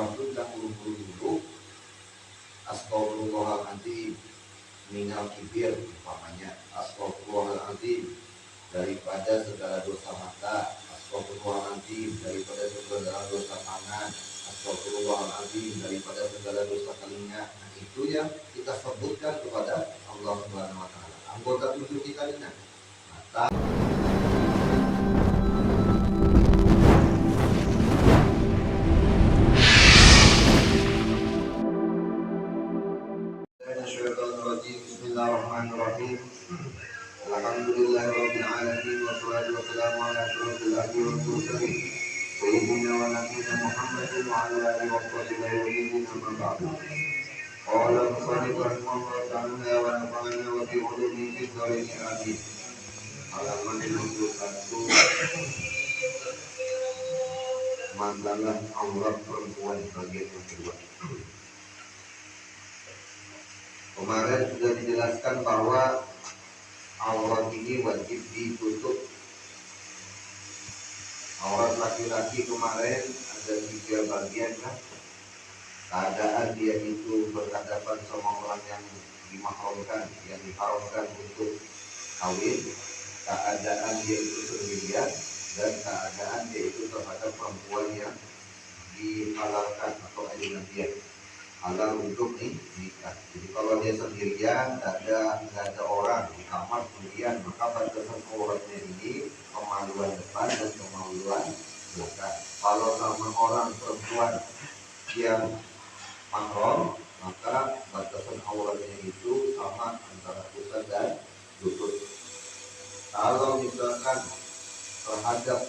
maksud yang buru-buru dulu astagfirullahaladzim minal kibir, umpamanya astagfirullahaladzim daripada segala dosa mata, astagfirullahaladzim daripada segala dosa tangan, astagfirullahaladzim daripada segala dosa telinga. Nah, itu yang kita sebutkan kepada Allah Subhanahu wa taala. Anggota tubuh kita dengan mata. Bismillahirrahmanirrahim. Alhamdulillahirabbil alamin wassalatu wassalamu ala asyrofil anbiya'i wal mursalin sayyidina wa nabiyina Muhammadin wa ala alihi washabbihi amma ba'du. Qala al-musannif rahimahullah ta'ala wa nafa'ana wa bi ulumihi fid dharain amin. Halaman 61 masalah aurat perempuan bagian yang kedua. Kemarin sudah dijelaskan bahwa aurat ini wajib ditutup. Aurat laki-laki kemarin ada 3 bagian kan? Keadaan dia itu berhadapan sama orang yang dimahramkan, yang diharamkan untuk kawin, keadaan dia itu sendirian, dan keadaan dia itu terhadap perempuan yang dihalalkan atau ajnabiah, halal untuk nikah. Jadi kalau dia sendirian, nggak ada orang di kamar sendirian, maka batasan auratnya ini kemaluan depan dan kemaluan belakang. Kalau sama orang perempuan yang mahram, maka batasan auratnya itu sama antara pusat dan lutut. Kalau misalkan terhadap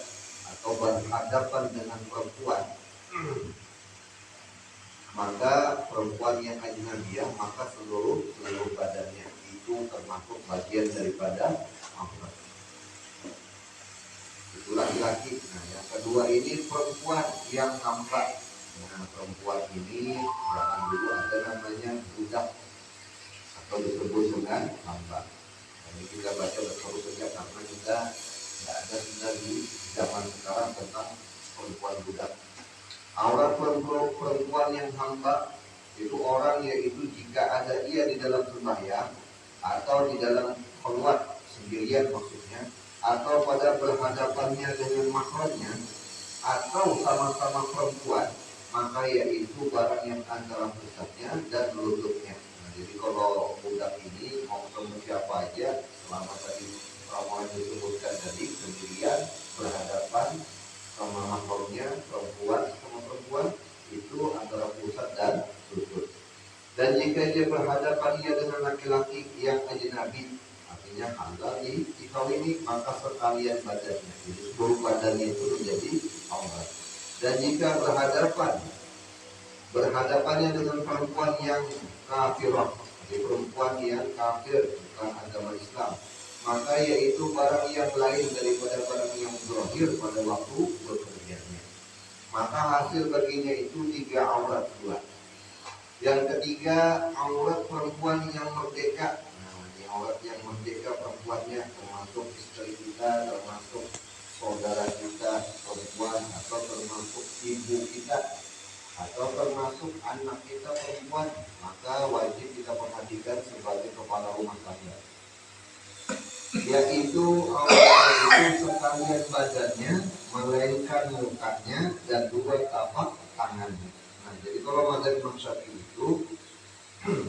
atau berhadapan dengan perempuan, maka perempuan yang ajnabiah, maka seluruh badannya itu termasuk bagian daripada aurat. Itu laki-laki. Nah, yang kedua ini perempuan yang nampak. Nah, perempuan ini jangan dulu ada namanya budak atau disebut dengan hamba. Ini kita baca bersama saja karena kita tidak ada sudah di zaman sekarang tentang perempuan budak. Aurat perempuan yang hamba itu orang, yaitu jika ada ia di dalam sembahyang atau di dalam keluar sendirian maksudnya, atau pada berhadapannya dengan mahramnya, atau sama-sama perempuan, maka yaitu barang yang antara pusatnya dan lututnya. Nah, jadi kalau budak ini mau ketemu siapa aja, selama tadi ramalan disebutkan tadi sendirian berhadapan sama mahramnya, perempuan sama perempuan, itu antara pusat dan lutut. Dan jika dia berhadapannya dengan laki-laki yang ajnabi, artinya halal dikawini, maka sekalian badannya, jadi seluruh badannya itu menjadi aurat. Dan jika berhadapannya dengan perempuan yang kafirah, jadi perempuan yang kafir bukan agama Islam, maka yaitu barang yang lain daripada barang yang zahir pada waktu bekerjanya, maka hasil baginya itu 3 aurat pula. Yang ketiga, aurat perempuan yang merdeka. Nah, ini aurat yang merdeka perempuannya, termasuk istri kita, termasuk saudara kita perempuan, atau termasuk ibu kita, atau termasuk anak kita perempuan, maka wajib kita perhatikan sebagai kepala rumah tangga. Yaitu aurat itu sekalian badannya, melainkan mukanya dan 2 tapak tangannya. Nah, jadi kalau mazhab Imam Syafi'i itu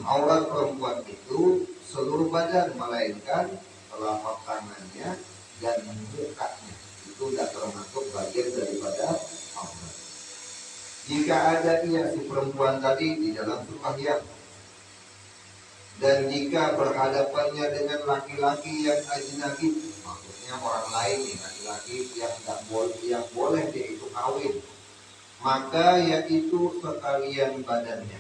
aurat perempuan itu seluruh badan, melainkan telapak tangannya dan mukanya, itu tidak termasuk bagian daripada aurat. Jika ada ia si perempuan tadi di dalam sembahyang, dan jika berhadapannya dengan laki-laki yang ajnabi, maksudnya orang lain nih, laki-laki yang boleh dia itu kawin, maka yaitu sekalian badannya.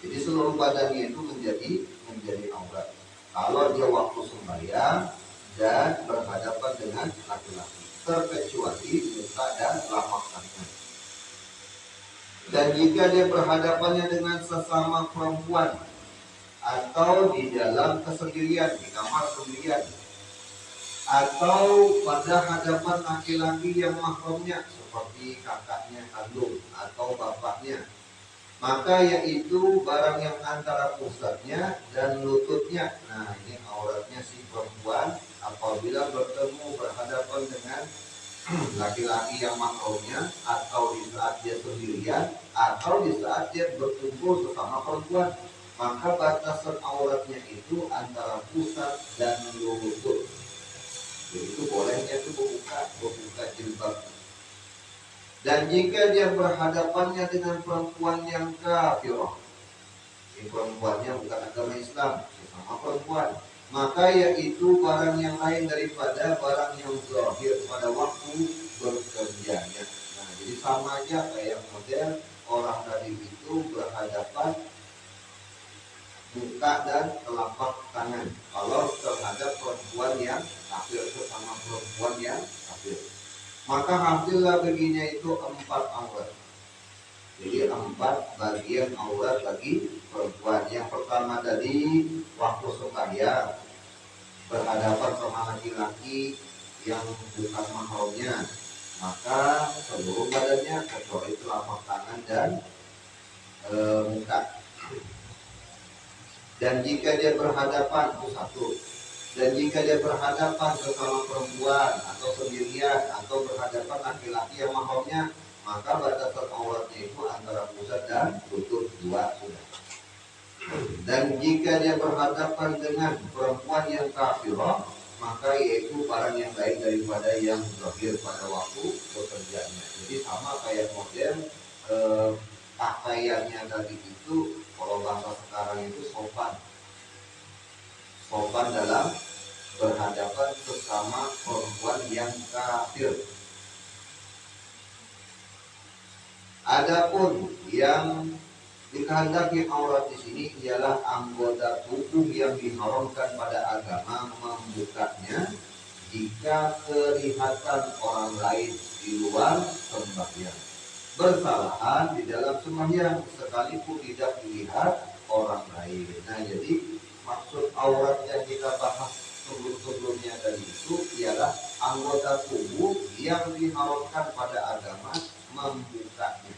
Jadi seluruh badannya itu menjadi aurat kalau dia waktu sembahyang dan berhadapan dengan laki-laki, terkecuali muka dan telapak tangan. Dan jika dia berhadapannya dengan sesama perempuan atau di dalam kesendirian, di kamar sendirian, atau pada hadapan laki-laki yang mahramnya seperti kakaknya kandung atau bapaknya, maka yaitu barang yang antara pusatnya dan lututnya. Nah, ini auratnya si perempuan apabila bertemu berhadapan dengan laki-laki yang mahramnya, atau di saat dia sendirian, atau di saat dia berkumpul sesama perempuan, maka batasan auratnya itu antara pusat dan lutut. Jadi itu bolehnya itu membuka jilbab. Dan jika dia berhadapannya dengan perempuan yang kafirah, ini perempuannya bukan agama Islam, sesama perempuan, maka yaitu barang yang lain daripada barang yang zahir pada waktu bekerjanya. Nah, jadi sama aja kayak model orang tadi itu berhadapan muka dan telapak tangan kalau terhadap perempuan yang kafir, sesama perempuan yang kafir, maka hasillah baginya itu 4 aurat. Jadi 4 bagian aurat bagi perempuan. Yang pertama tadi waktu sembahyang berhadapan sama laki-laki yang bukan mahramnya, maka seluruh badannya kecuali telapak tangan dan muka. Dan jika dia berhadapan, itu satu. Dan jika dia berhadapan sesama perempuan atau sendirian atau berhadapan laki-laki yang mahramnya, maka batasan auratnya itu antara pusat dan lutut, 2 sudah. Dan jika dia berhadapan dengan perempuan yang kafirah, maka yaitu barang yang lain daripada yang zahir pada waktu bekerjanya. Jadi sama kayak model pakaiannya tadi itu, kalau bahasa sekarang itu sopan dalam berhadapan sesama perempuan yang kafir. Adapun yang dikehendaki aurat di sini ialah anggota tubuh yang diharamkan pada agama membukanya jika kelihatan orang lain di luar sembahyang, bersalahan di dalam sembahyang sekalipun tidak dilihat orang lain. Nah, jadi maksud aurat yang kita bahas sebelum-sebelumnya tadi itu ialah anggota tubuh yang diharamkan pada agama membukanya.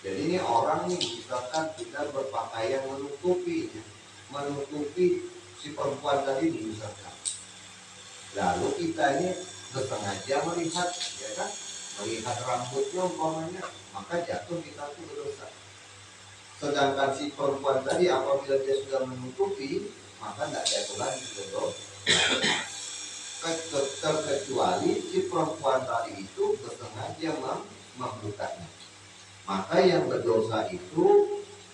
Jadi ini orang nih, misalkan kita berpakaian menutupi si perempuan tadi nih misalkan. Lalu kita ini bersengaja melihat, ya kan, melihat rambutnya umpamanya, maka jatuh kita itu berdosa. Sedangkan si perempuan tadi apabila dia sudah menutupi, maka tidak jatuh lagi berdosa. Terkecuali si perempuan tadi itu bersengaja membukanya. Maka yang berdosa itu,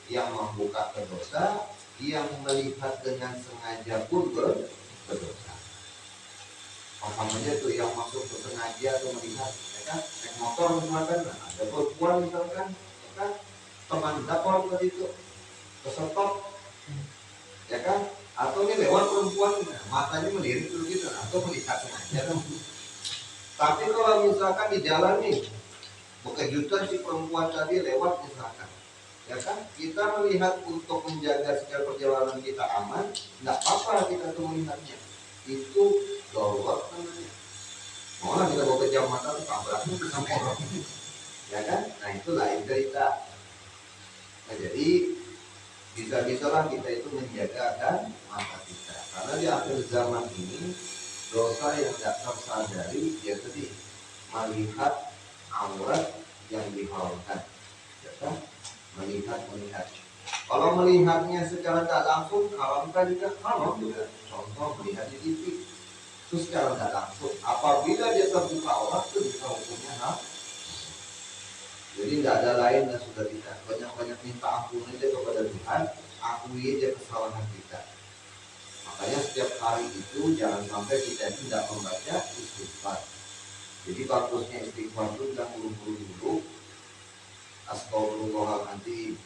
yang membuka berdosa, yang melihat dengan sengaja pun berdosa. Pahamnya tuh yang masuk bersengaja atau melihat, ya kan? Naik motor misalkan, ada perempuan misalkan, ya kan? Teman dapur tadi itu kesetop, ya kan? Atau ini lewat perempuan, matanya melirik dulu gitu, atau melihat sengaja. Tapi kalau misalkan di jalan nih, kejutan si perempuan tadi lewat misalkan, ya kan, kita melihat untuk menjaga segala perjalanan kita aman, nggak apa-apa kita tuh melihatnya, itu darurat namanya. Malah kita bawa kejamatan tabraknya sama orang, ya kan. Nah, itu lain cerita. Nah, jadi bisa-bisalah kita itu menjaga mata kita, karena di akhir zaman ini dosa yang tidak tersadari ya tadi melihat aurat yang diharamkan, ya kan? Melihat. Kalau melihatnya secara tidak langsung haramkan juga, haram juga. Contoh melihat di TV, itu secara tidak langsung. Apabila dia terbuka aurat itu bisa hukumnya haram. Jadi tidak ada lain dan sudah kita banyak-banyak minta ampun aja kepada Tuhan, akui aja kesalahan kita. Makanya setiap hari itu jangan sampai kita tidak membaca istighfar. Jadi bagusnya istighfar itu jangan buru-buru astagfirullahaladzim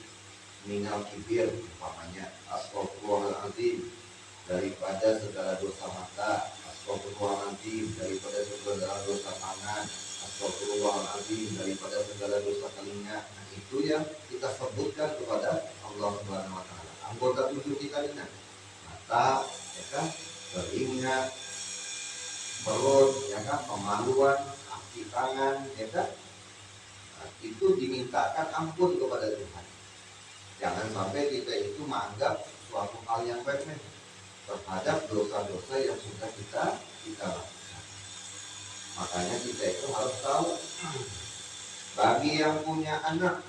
minal kibir, umpamanya astagfirullahaladzim daripada segala dosa mata, astagfirullahaladzim daripada segala dosa tangan, astagfirullahaladzim daripada segala dosa telinga. Nah, itu yang kita sebutkan kepada Allah Subhanahu wa taala. Anggota tubuh kita ini mata, ya kan, telinga, perut, ya kan, pemaluan, kaki tangan, ya kan, nah, itu dimintakan ampun kepada Tuhan. Jangan sampai kita itu menganggap suatu hal yang remeh terhadap dosa-dosa yang sudah kita lakukan. Makanya kita itu harus tahu, bagi yang punya anak,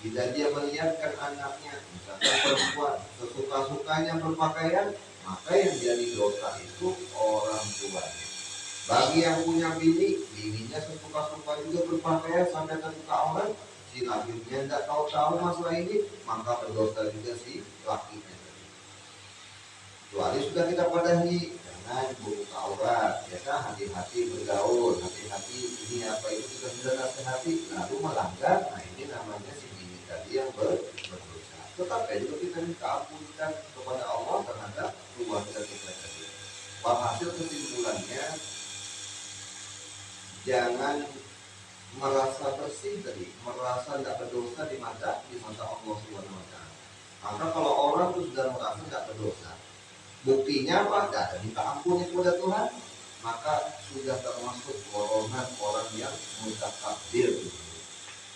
bila dia melihatkan anaknya, misalkan perempuan, sesuka-sukanya berpakaian, maka yang jadi dosa itu orang tuanya. Bagi yang punya bini, bininya sesuka-suka juga berpakaian sampai terbuka aurat, si lakinya tidak tahu-tahu masalah ini, maka berdosa juga si lakinya. Kecuali sudah kita padahi, jangan buka aurat, ya kan, hati-hati bergaul, hati-hati ini apa itu kita sudah nasihati, lalu melanggar, nah ini namanya si bini tadi yang berdosa. Tetapi juga kita minta ampunkan kepada Allah terhadap keluarga kita tadi. Hasil kesimpulannya, jangan merasa bersih tadi, merasa tidak berdosa di mata Allah Subhanahu wa Ta'ala. Maka kalau orang itu sudah merasa tidak berdosa, buktinya apa? Tidak ada minta ampun kepada Tuhan, maka sudah termasuk golongan orang yang mutakabbir.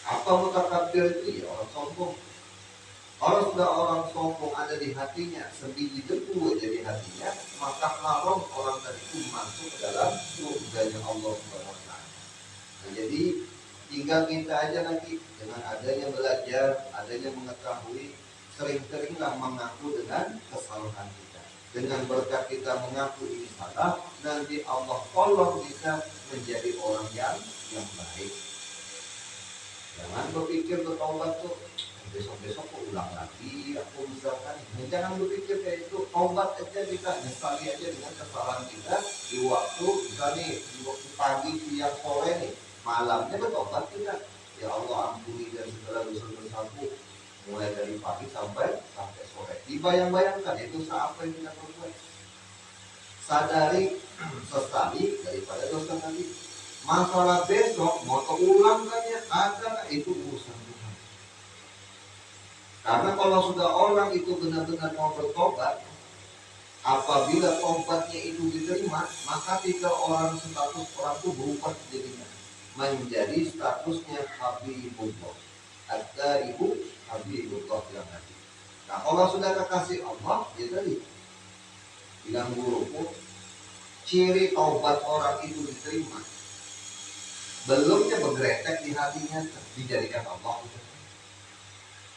Apa mutakabbir itu? Ya orang sombong. Kalau sudah orang sombong ada di hatinya, sebiji debu aja di hatinya, maka haram orang tadi itu masuk ke dalam surganya Allah Subhanahu wa Ta'ala. Nah, jadi tinggal kita aja nanti dengan adanya belajar, adanya mengetahui, sering-seringlah mengaku dengan kesalahan kita. Dengan berkat kita mengaku ini salah, nanti Allah tolong kita menjadi orang yang baik. Jangan berpikir bertaubat tuh besok-besok kok ulang lagi, aku misalkan. Jangan berpikir kayak itu. Taubat aja kita, nyesali aja dengan kesalahan kita di waktu, misalnya di waktu pagi, siang, sore nih, malamnya bertobat kita. Ya Allah, ampuni dan segala dosa-dosaku, mulai dari pagi sampai sore. Dibayang-bayangkan itu apa yang kita perbuat. Sadari, sesali daripada dosa tadi. Masalah besok mau keulang kan ya, ada itu urusan Tuhan. Karena kalau sudah orang itu benar-benar mau bertobat, apabila tobatnya itu diterima, maka tiga orang status orang itu berubah jadinya menjadi statusnya Habibullah. Ada ibu Habibullah yang tadi. Nah kalau sudah kekasih Allah, ya tadi bilang guruku, ciri taubat orang itu diterima, belumnya bergeretek di hatinya dijadikan Allah.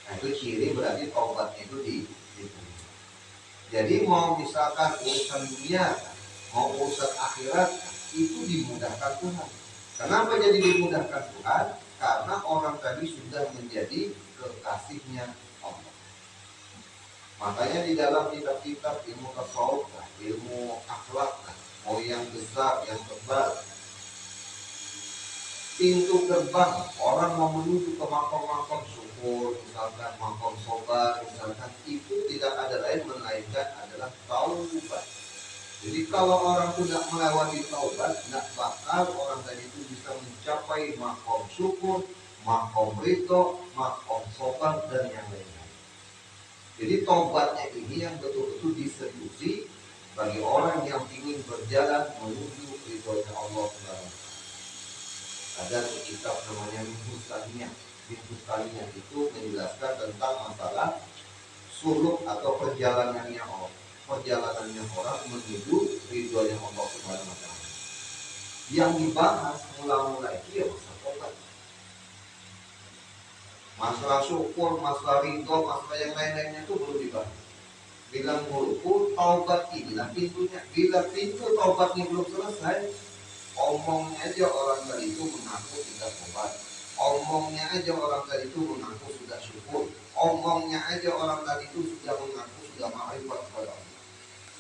Nah itu ciri berarti taubatnya itu diterima. Jadi mau misalkan urusan dunia, mau urusan akhirat, itu dimudahkan Tuhan. Kenapa jadi dimudahkan Tuhan? Karena orang tadi sudah menjadi kekasihnya Allah. Makanya di dalam kitab-kitab ilmu tasawuf, ilmu akhlak, mau yang besar, yang tebal, pintu gerbang orang mau menuju ke makom-makom syukur, misalkan makom sobar, misalkan, itu tidak ada lain melainkan adalah taubat. Jadi kalau orang sudah melewati taubat, tidak bakal orang tadi itu bisa mencapai makom syukur, makom ridho, makom sobar dan yang lainnya. Jadi taubatnya ini yang betul-betul diseriusi bagi orang yang ingin berjalan menuju ridhonya Allah Subhanahu. Ada kitab namanya Minhus Kaliyah. Minhus Kaliyah itu menjelaskan tentang masalah suluk atau perjalanannya orang menuju ridhonya Allah Subhanahu wa Ta'ala. Yang dibahas mula-mula itu ya masalah taubat. Masalah syukur, masalah ridho, masalah yang lain-lainnya itu belum dibahas. Bilang guruku, taubat inilah pintunya. Bila pintu taubatnya belum selesai, omongnya aja orang tadi itu mengaku tidak tobat. Omongnya aja orang tadi itu mengaku sudah syukur. Omongnya aja orang tadi itu sudah mengaku sudah ma'rifat kepada Allah.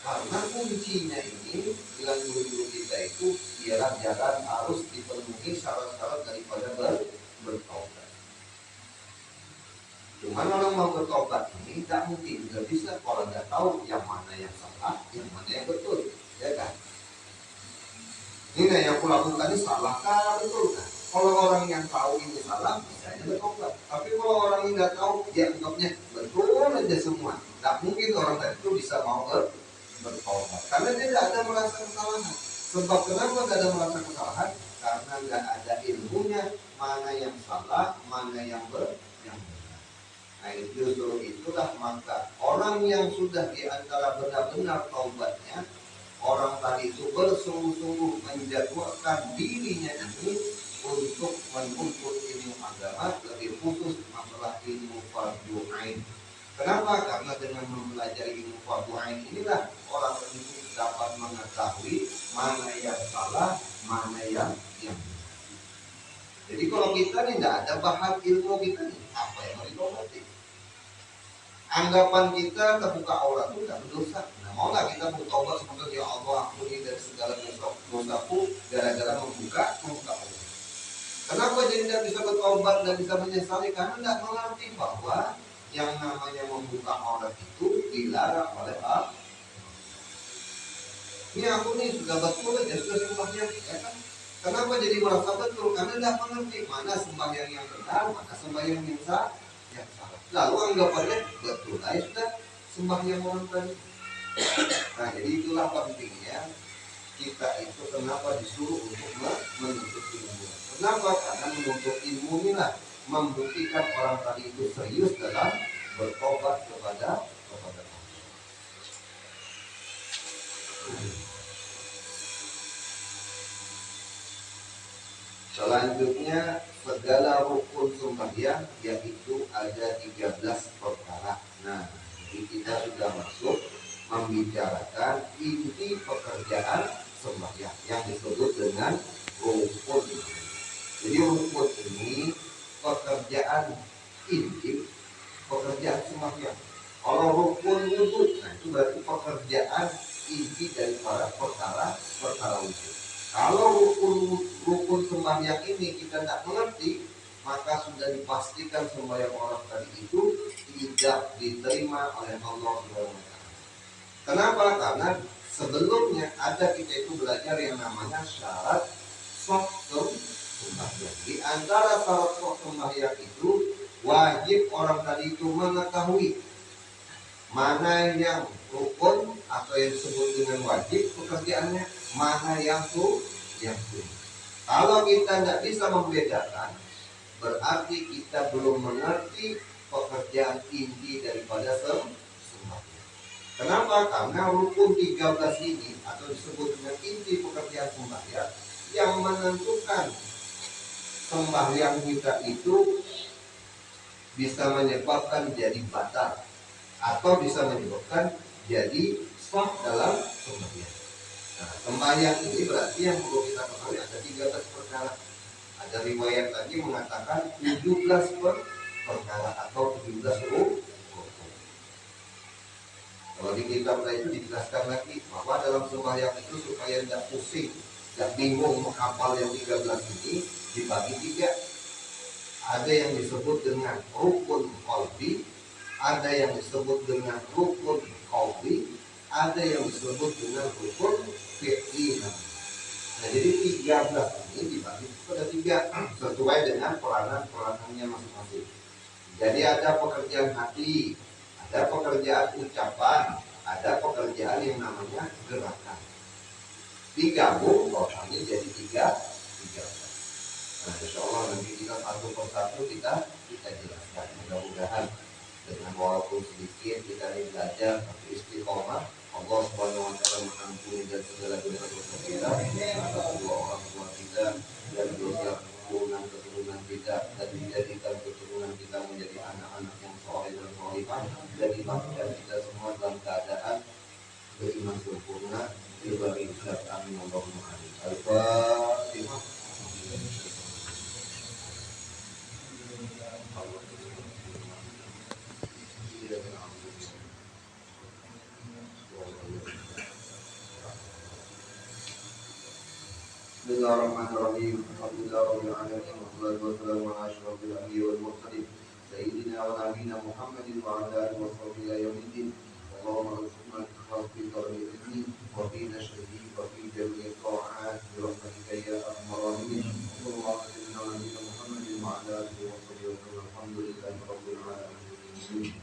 Karena kuncinya ini, bilang guru-guru kita itu, ialah jalan harus dipenuhi syarat-syarat daripada bertobat. Cuma orang mau bertobat ini tidak mungkin, tidak bisa kalau tidak tahu yang mana yang salah, yang mana yang betul, ya kan? Ini yang aku lakukan ini salah kah, betul kan? Kalau orang yang tahu ini salah, bisa aja bertobat. Tapi kalau orang yang tidak tahu, dia anggapnya betul aja semua. Tidak mungkin orang tadi itu bisa mau bertobat, karena dia tidak ada merasa kesalahan. Sebab kenapa tidak ada merasa kesalahan? Karena nggak ada ilmunya, mana yang salah, mana yang benar. Nah justru itulah maka orang yang sudah diantara benar-benar taubatnya, orang tadi itu bersungguh-sungguh menjatuhkan dirinya ini untuk menuntut ilmu agama, lebih khusus masalah ilmu fardu ain. Kenapa? Karena dengan mempelajari ilmu fardu ain inilah orang itu dapat mengetahui mana yang salah, mana yang benar. Jadi kalau kita nih tidak ada bahan ilmu kita nih, apa yang mau ditobati? Anggapan kita terbuka aurat itu tidak berdosa. Nah, mau nggak kita bertobat semoga ya Allah ampuni dari segala dosaku gara-gara membuka aurat? Kenapa jadi tidak bisa bertobat dan bisa menyesali? Karena tidak mengerti bahwa yang namanya membuka aurat itu dilarang oleh Allah. Ini aku nih sudah betul ya sudah sembahyang, ya kan? Kenapa jadi merasa betul? Karena tidak mengerti mana sembahyang yang benar, mana sembahyang yang salah. Lalu anggapannya betul, sudah sembahyang orang tadi. Nah jadi itulah pentingnya kita itu kenapa disuruh untuk menuntut ilmu. Kenapa? Karena menuntut ilmu inilah membuktikan orang tadi itu serius dalam bertobat kepada Allah. Selanjutnya segala rukun sembahyang yaitu ada 13 perkara. Nah, jadi kita sudah masuk membicarakan inti pekerjaan sembahyang yang disebut dengan rukun. Jadi rukun ini pekerjaan inti pekerjaan sembahyang. Kalau rukun wudhu, nah itu berarti pekerjaan inti dari para perkara wudhu. Kalau rukun sembahyang ini kita tidak mengerti, maka sudah dipastikan sembahyang orang tadi itu tidak diterima oleh Allah SWT. Kenapa? Karena sebelumnya ada kita itu belajar yang namanya syarat sah sembahyang. Di antara syarat sah sembahyang itu wajib orang tadi itu mengetahui mana yang rukun atau yang disebut dengan wajib pekerjaannya, mana yang sunnah. Kalau kita tidak bisa membedakan, berarti kita belum mengerti pekerjaan inti daripada sembahyang. Kenapa? Karena rukun 13 ini atau disebut dengan inti pekerjaan sembahyang yang menentukan sembahyang kita itu bisa menyebabkan jadi batal atau bisa menyebabkan jadi sah dalam sembahyang. Nah, sembahyang ini berarti yang perlu kita ketahui ada 13 perkara. Ada riwayat tadi mengatakan 17 perkara atau 17 rukun. Kalau di kitab itu dijelaskan lagi bahwa dalam sembahyang itu supaya tidak pusing, tidak bingung menghafal yang 13 ini dibagi 3. Ada yang disebut dengan rukun qalbi, ada yang disebut dengan rukun qauli, ada yang disebut dengan rukun fi'li. Nah, jadi 13 ini dibagi pada 3 sesuai dengan peranan-peranannya masing-masing. Jadi ada pekerjaan hati, ada pekerjaan ucapan, ada pekerjaan yang namanya gerakan. Digabung totalnya jadi 13. Nah, insya Allah nanti kita satu persatu kita jelaskan. Mudah-mudahan dengan walaupun sedikit kita ini belajar tapi istiqomah, Allah Subhanahu wa taala mengampuni dan segala dosa-dosa kita, kedua orang tua kita dan dosa keturunan kita, dan menjadikan keturunan kita menjadi anak-anak yang soleh dan solehah, dan dimatikan kita semua dalam keadaan beriman sempurna diberi ikhlas. Amin Allahumma amin. Al-Fatihah. Bismillahirrahmanirrahim. Alhamdulillahirabbil alamin wassalatu wassalamu ala asyrofil anbiya'i wal mursalin sayyidina wa nabiyina Muhammadin wa ala alihi washabbihi ila yaumiddin. Allahumma arzuqna al-ikhlas fi tariqati wa fi nashrihi wa fi jami'i ta'at bi rahmatika ya arhamar rahimin. Sallallahu alaihi wa sallam Muhammadin wa ala alihi washabbihi wa sallam. Alhamdulillahirabbil alamin.